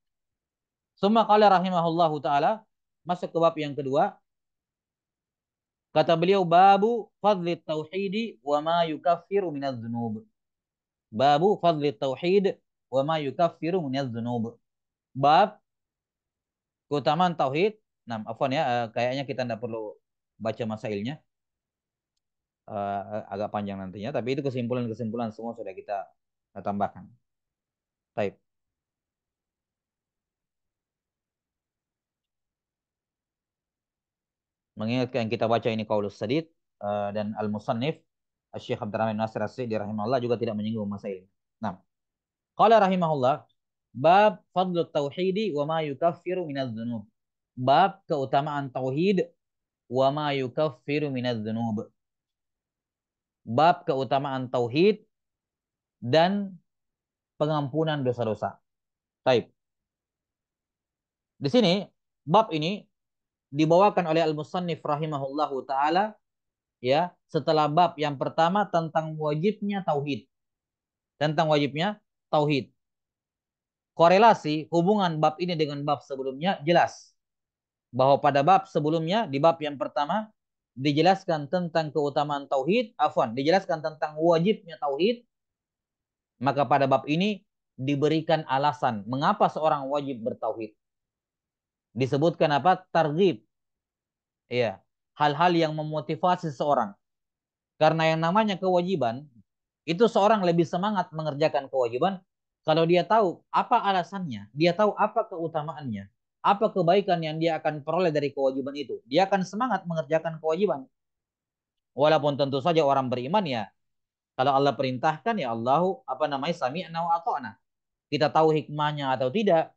Summa qala rahimahullahu taala, masuk ke bab yang kedua. Kata beliau babu fadli tauhidi wa ma yukaffiru minadz dzunub. Babu fadli tauhid wa ma yukaffiru minadz dzunub. Bab keutamaan tauhid. Nah, afwan ya, kayaknya kita tidak perlu baca masailnya, agak panjang nantinya. Tapi itu kesimpulan-kesimpulan semua sudah kita tambahkan. Taib. Mengingatkan kita baca ini Qaulus Sadid dan Al-Musannif Syekh Abdurrahman Nasir As-Sa'di rahimahullah juga tidak menyinggung masail. Nah, qala rahimahullah bab fadlu tauhidi wa ma yukaffiru minadz dzunub. Bab keutamaan tauhid wa ma yukaffiru minadz dzunub. Bab keutamaan tauhid dan pengampunan dosa-dosa. Taib. Di sini bab ini dibawakan oleh Al-Musannif rahimahullahu taala ya, setelah bab yang pertama tentang wajibnya tauhid. Tentang wajibnya tauhid. Korelasi hubungan bab ini dengan bab sebelumnya jelas. Bahwa pada bab sebelumnya di bab yang pertama dijelaskan tentang keutamaan tauhid, dijelaskan tentang wajibnya tauhid, maka pada bab ini diberikan alasan mengapa seorang wajib bertauhid. Disebutkan apa? Targhib. Iya, hal-hal yang memotivasi seseorang. Karena yang namanya kewajiban, itu seorang lebih semangat mengerjakan kewajiban Kalau dia tahu apa alasannya, dia tahu apa keutamaannya, apa kebaikan yang dia akan peroleh dari kewajiban itu, dia akan semangat mengerjakan kewajiban. Walaupun tentu saja orang beriman ya, kalau Allah perintahkan ya Allahu apa namanya sami'na wa ata'na. Kita tahu hikmahnya atau tidak,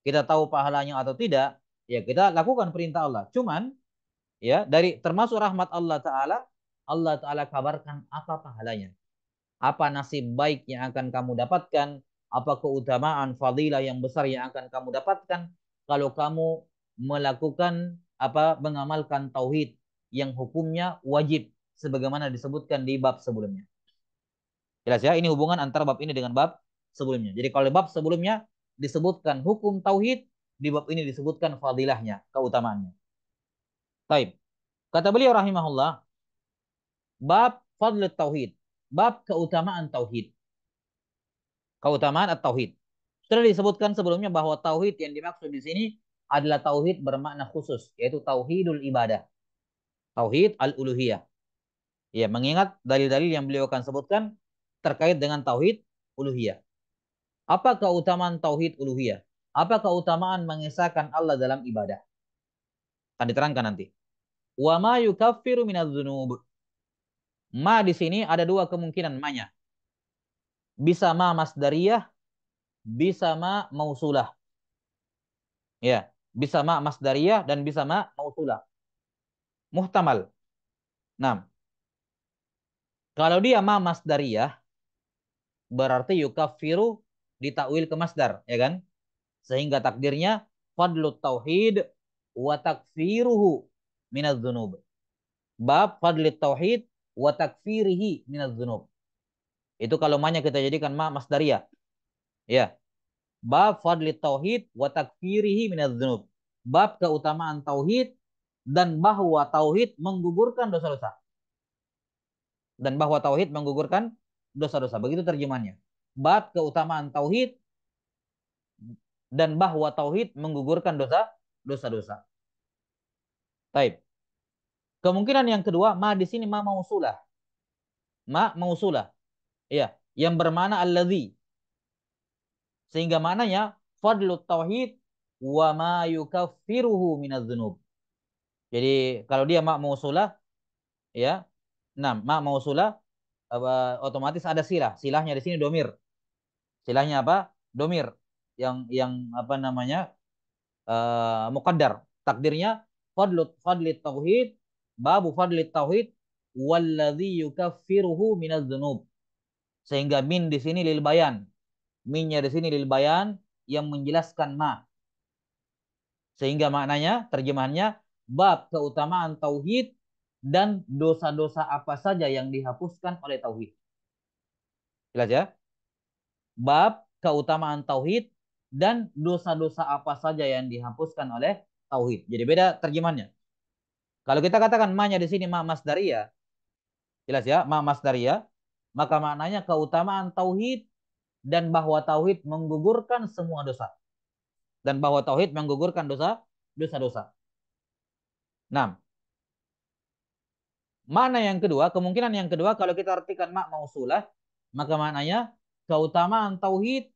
kita tahu pahalanya atau tidak, ya kita lakukan perintah Allah. Cuman ya dari termasuk rahmat Allah Taala kabarkan apa pahalanya, apa nasib baik yang akan kamu dapatkan, apa keutamaan fadilah yang besar yang akan kamu dapatkan kalau kamu melakukan mengamalkan tauhid yang hukumnya wajib sebagaimana disebutkan di bab sebelumnya. Jelas ya, ini hubungan antara bab ini dengan bab sebelumnya. Jadi kalau di bab sebelumnya disebutkan hukum tauhid, di bab ini disebutkan fadilahnya, keutamaannya. Taib. Kata beliau rahimahullah, bab fadl tauhid, bab keutamaan tauhid. Keutamaan at-tauhid. Sudah disebutkan sebelumnya bahwa tauhid yang dimaksud di sini adalah tauhid bermakna khusus, yaitu tauhidul ibadah, tauhid al-uluhiyah. Ya, mengingat dalil-dalil yang beliau akan sebutkan terkait dengan tauhid uluhiyah. Apa keutamaan tauhid uluhiyah? Apa keutamaan mengesahkan Allah dalam ibadah? Akan diterangkan nanti. Wa ma yukaffiru minadz-dzunub. Ma di sini ada dua kemungkinan ma-nya. Bisa ma masdariyah, bisa ma mausulah. Ya, bisa ma masdariyah dan bisa ma mausulah. Muhtamal. Nah, kalau dia ma masdariyah berarti yukaffiru ditakwil ke masdar, ya kan? Sehingga takdirnya fadlut tauhid wa takfiruhu minadz-dzunub. Bab fadlit tauhid wa takfirihi minadz-dzunub. Itu kalau ma-nya kita jadikan ma masdariyah. Ya. Bab fadlit tauhid wa takfirihi minadz-dzunub. Bab keutamaan tauhid dan bahwa tauhid menggugurkan dosa-dosa. Dan bahwa tauhid menggugurkan dosa-dosa. Begitu terjemahnya. Bab keutamaan tauhid dan bahwa tauhid menggugurkan dosa-dosa. Taib. Kemungkinan yang kedua, ma di sini ma mausulah. Ma mausulah. Ya, yang bermakna alladzi. Sehingga maknanya fadlut tauhid wa ma yukaffiruhu minadz-dzunub. Jadi kalau dia ma mausulah ya. Nah, ma mausulah otomatis ada silah. Silahnya di sini domir. Silahnya apa? Domir. Yang apa namanya? Muqaddar. Takdirnya fadlit tauhid, babu fadlit tauhid walladzi yukaffiruhu minadz-dzunub. Sehingga min di sini lil bayan. Minnya di sini lil bayan yang menjelaskan ma. Sehingga maknanya, terjemahannya, bab keutamaan tauhid dan dosa-dosa apa saja yang dihapuskan oleh tauhid. Jelas ya? Bab keutamaan tauhid dan dosa-dosa apa saja yang dihapuskan oleh tauhid. Jadi beda terjemahannya. Kalau kita katakan ma-nya di sini ma masdariyah, jelas ya, ma masdariyah, maka maknanya keutamaan tauhid dan bahwa tauhid menggugurkan semua dosa. Dan bahwa tauhid menggugurkan dosa-dosa. Nah, mana yang kedua, kemungkinan yang kedua kalau kita artikan mak mausulah, maka maknanya keutamaan tauhid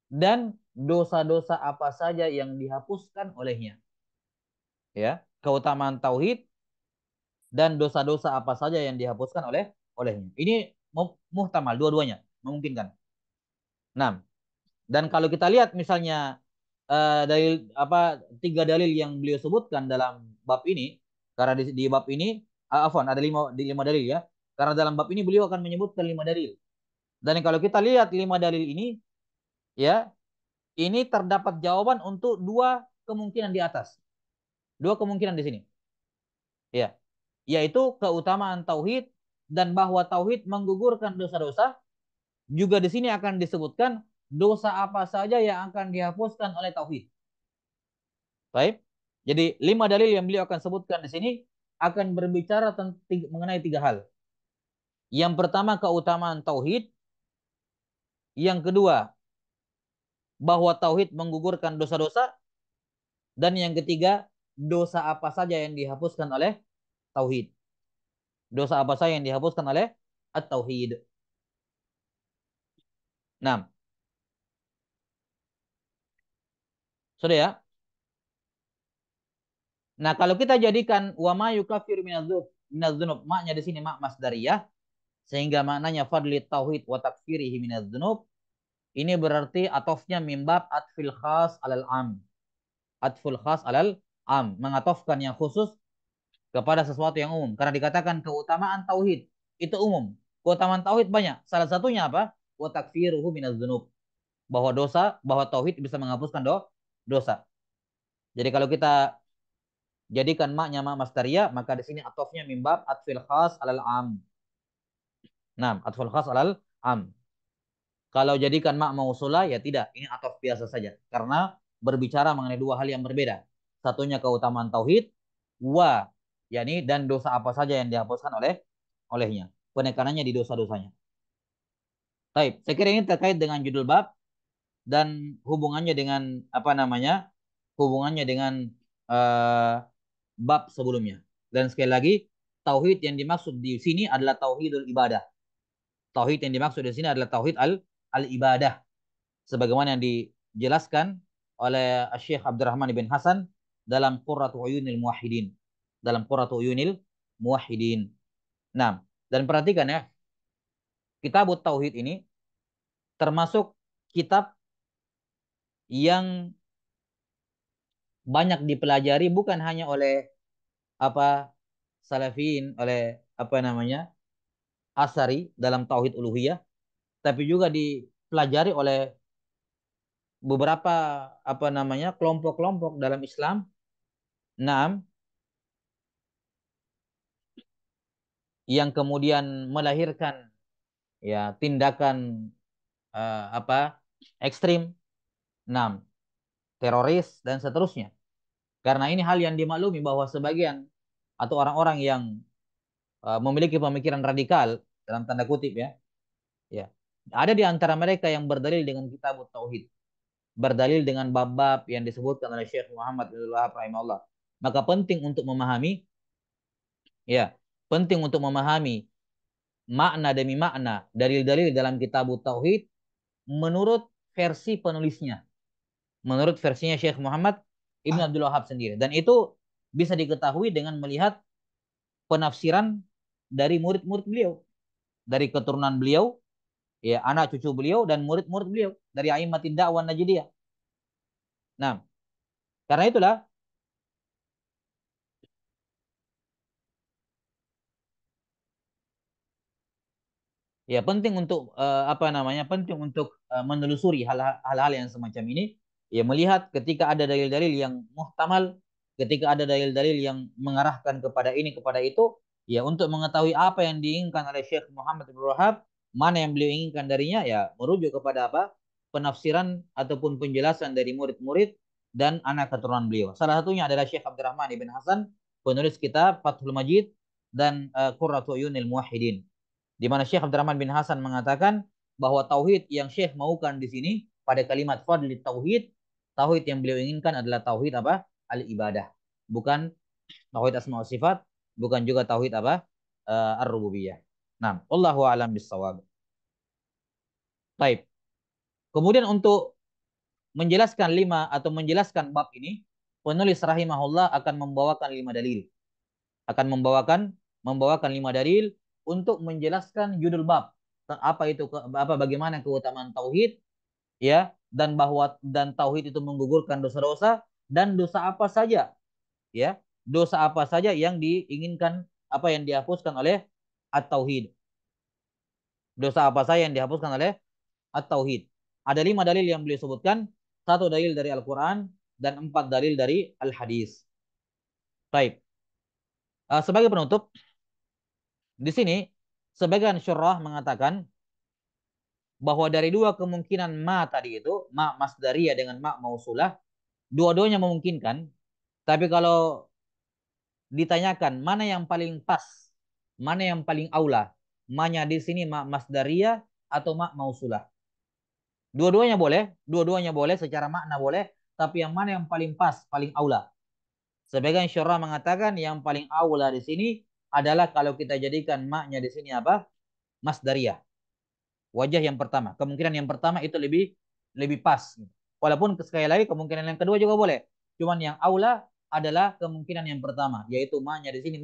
dan dosa-dosa apa saja yang dihapuskan olehnya. Ya, keutamaan tauhid dan dosa-dosa apa saja yang dihapuskan olehnya. Ini muhtamal dua-duanya, memungkinkan. Nah, dan kalau kita lihat misalnya dalil tiga dalil yang beliau sebutkan dalam bab ini, karena di bab ini afwan ada lima dalil ya. Karena dalam bab ini beliau akan menyebutkan lima dalil. Dan kalau kita lihat lima dalil ini ya, ini terdapat jawaban untuk dua kemungkinan di atas. Dua kemungkinan di sini. Ya. Yaitu keutamaan tauhid dan bahwa tauhid menggugurkan dosa-dosa. Juga di sini akan disebutkan dosa apa saja yang akan dihapuskan oleh tauhid. Baik. Jadi lima dalil yang beliau akan sebutkan di sini akan berbicara mengenai tiga hal. Yang pertama keutamaan tauhid, yang kedua bahwa tauhid menggugurkan dosa-dosa, dan yang ketiga dosa apa saja yang dihapuskan oleh tauhid. Dosa apa saja yang dihapuskan oleh at-tauhid. Nah, Sudah ya? Nah, kalau kita jadikan wa ma yukaffiru minadz-dzunub, maknya di sini mak masdariyah sehingga maknanya fadli tauhid wa takfirihi minadz-dzunub, ini berarti atofnya mimbab atfil khas alal am. Atful khas alal am, mengatofkan yang khusus kepada sesuatu yang umum. Karena dikatakan keutamaan tauhid itu umum. Keutamaan tauhid banyak. Salah satunya apa? Wa takfiruhu minadz-dzunub. Bahwa dosa, bahwa tauhid bisa menghapuskan dosa. Jadi kalau kita jadikan maknya mak masdariyah, maka di sini atofnya mimbab atfil khas alal am. Nah, atful khas alal am. Kalau jadikan mak mausulah ya tidak, ini atof biasa saja. Karena berbicara mengenai dua hal yang berbeda. Satunya keutamaan tauhid, wa yakni dan dosa apa saja yang dihapuskan olehnya. Penekanannya di dosa-dosanya. Baik, saya kira ini terkait dengan judul bab dan hubungannya dengan apa namanya? Hubungannya dengan uh, bab sebelumnya. Dan sekali lagi, tauhid yang dimaksud di sini adalah tauhidul ibadah. Tauhid yang dimaksud di sini adalah tauhid al-ibadah. Sebagaimana yang dijelaskan oleh Syekh Abdurrahman bin Hasan dalam Qurratu Uyunil Muwahhidin. Dalam Qurratu Uyunil Muwahhidin. Nah, dan perhatikan ya, kitab Tauhid ini termasuk kitab yang banyak dipelajari bukan hanya oleh apa salafin, oleh apa namanya asari dalam tauhid uluhiyah, tapi juga dipelajari oleh beberapa apa namanya kelompok-kelompok dalam Islam. Naam, yang kemudian melahirkan ya tindakan apa ekstrim, naam, teroris dan seterusnya. Karena ini hal yang dimaklumi bahwa sebagian atau orang-orang yang memiliki pemikiran radikal dalam tanda kutip ya, ya. Ada di antara mereka yang berdalil dengan kitab tauhid, berdalil dengan bab-bab yang disebutkan oleh Syekh Muhammad bin Abdul Wahab rahimahullah. Maka penting untuk memahami ya, penting untuk memahami makna demi makna dalil-dalil dalam kitab tauhid menurut versi penulisnya, menurut versinya Syekh Muhammad Ibn Abdul Wahab sendiri. Dan itu bisa diketahui dengan melihat penafsiran dari murid-murid beliau, dari keturunan beliau, ya anak cucu beliau dan murid-murid beliau dari a'immatin da'wah Najdiyah. Nah, karena itulah ya penting untuk apa namanya? Penting untuk menelusuri hal-hal yang semacam ini, ya melihat ketika ada dalil-dalil yang muhtamal, ketika ada dalil-dalil yang mengarahkan kepada ini kepada itu, ya untuk mengetahui apa yang diinginkan oleh Syekh Muhammad bin Wahab, mana yang beliau inginkan darinya, ya merujuk kepada apa? Penafsiran ataupun penjelasan dari murid-murid dan anak keturunan beliau. Salah satunya adalah Syekh Abdurrahman ibn Hasan, penulis kitab Fathul Majid dan Qurratu Uyunil Muwahhidin, di mana Syekh Abdurrahman bin Hasan mengatakan bahwa tauhid yang Syekh maukan di sini pada kalimat fadli tauhid, tauhid yang beliau inginkan adalah tauhid apa? Al-ibadah. Bukan tauhid asma wa sifat, bukan juga tauhid apa? Ar-rububiyah. Nah, Allahu a'lam bissawab. Baik. Kemudian untuk menjelaskan lima atau menjelaskan bab ini, penulis rahimahullah akan membawakan lima dalil. Akan membawakan lima dalil untuk menjelaskan judul bab. Apa itu apa bagaimana keutamaan tauhid ya, dan bahwa dan tauhid itu menggugurkan dosa-dosa, dan dosa apa saja ya, dosa apa saja yang diinginkan apa yang dihapuskan oleh at-tauhid. Dosa apa saja yang dihapuskan oleh at-tauhid. Ada lima dalil yang beliau sebutkan, satu dalil dari Al-Quran dan empat dalil dari Al-Hadis. Baik. Sebagai penutup, di sini sebagian syurah mengatakan bahwa dari dua kemungkinan ma tadi itu, ma masdariyah dengan ma mausulah, dua-duanya memungkinkan. Tapi kalau ditanyakan mana yang paling pas, mana yang paling aula, ma-nya di sini ma masdariyah atau ma mausulah. Dua-duanya boleh secara makna boleh, tapi yang mana yang paling pas, paling aula? Sebagian syurah mengatakan yang paling aula di sini adalah kalau kita jadikan maknya di sini apa? Masdariyah. Wajah yang pertama, kemungkinan yang pertama itu lebih lebih pas. Walaupun sekali lagi kemungkinan yang kedua juga boleh. Cuman yang aula adalah kemungkinan yang pertama, yaitu maknya di sini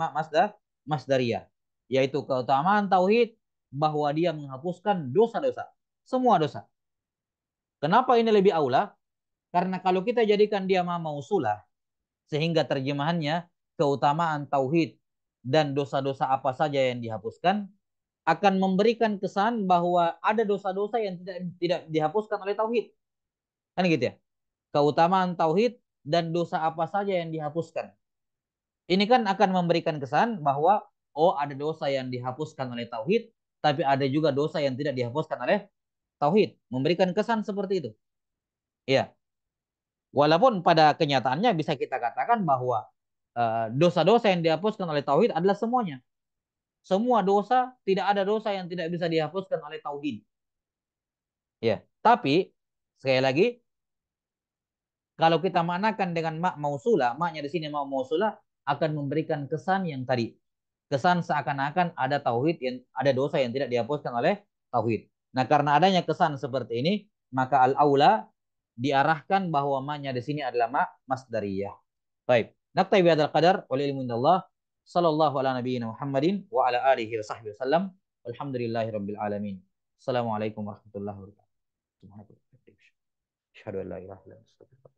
masdariyah, yaitu keutamaan tauhid bahwa dia menghapuskan dosa-dosa, semua dosa. Kenapa ini lebih aula? Karena kalau kita jadikan dia ma mausulah, sehingga terjemahannya keutamaan tauhid dan dosa-dosa apa saja yang dihapuskan, akan memberikan kesan bahwa ada dosa-dosa yang tidak dihapuskan oleh tauhid. Kan gitu ya? Keutamaan tauhid dan dosa apa saja yang dihapuskan. Ini kan akan memberikan kesan bahwa oh ada dosa yang dihapuskan oleh tauhid, tapi ada juga dosa yang tidak dihapuskan oleh tauhid. Memberikan kesan seperti itu. Iya. Walaupun pada kenyataannya bisa kita katakan bahwa dosa-dosa yang dihapuskan oleh tauhid adalah semuanya. Semua dosa, tidak ada dosa yang tidak bisa dihapuskan oleh tauhid. Ya, tapi sekali lagi kalau kita maknakan dengan mak mausula, maknya di sini mak mausula akan memberikan kesan yang tadi. Kesan seakan-akan ada tauhid yang ada dosa yang tidak dihapuskan oleh tauhid. Nah, karena adanya kesan seperti ini, maka al-aula diarahkan bahwa maknya di sini adalah mak masdariyah. Baik. Naktai bihadzal qadar wal ilmu indallah. Sallallahu ala nabiyyina Muhammadin wa ala alihi wa sahbihi wasallam. Walhamdulillahi rabbil alamin. Assalamualaikum warahmatullahi wabarakatuh. Asyhadu an la ilaha illallah.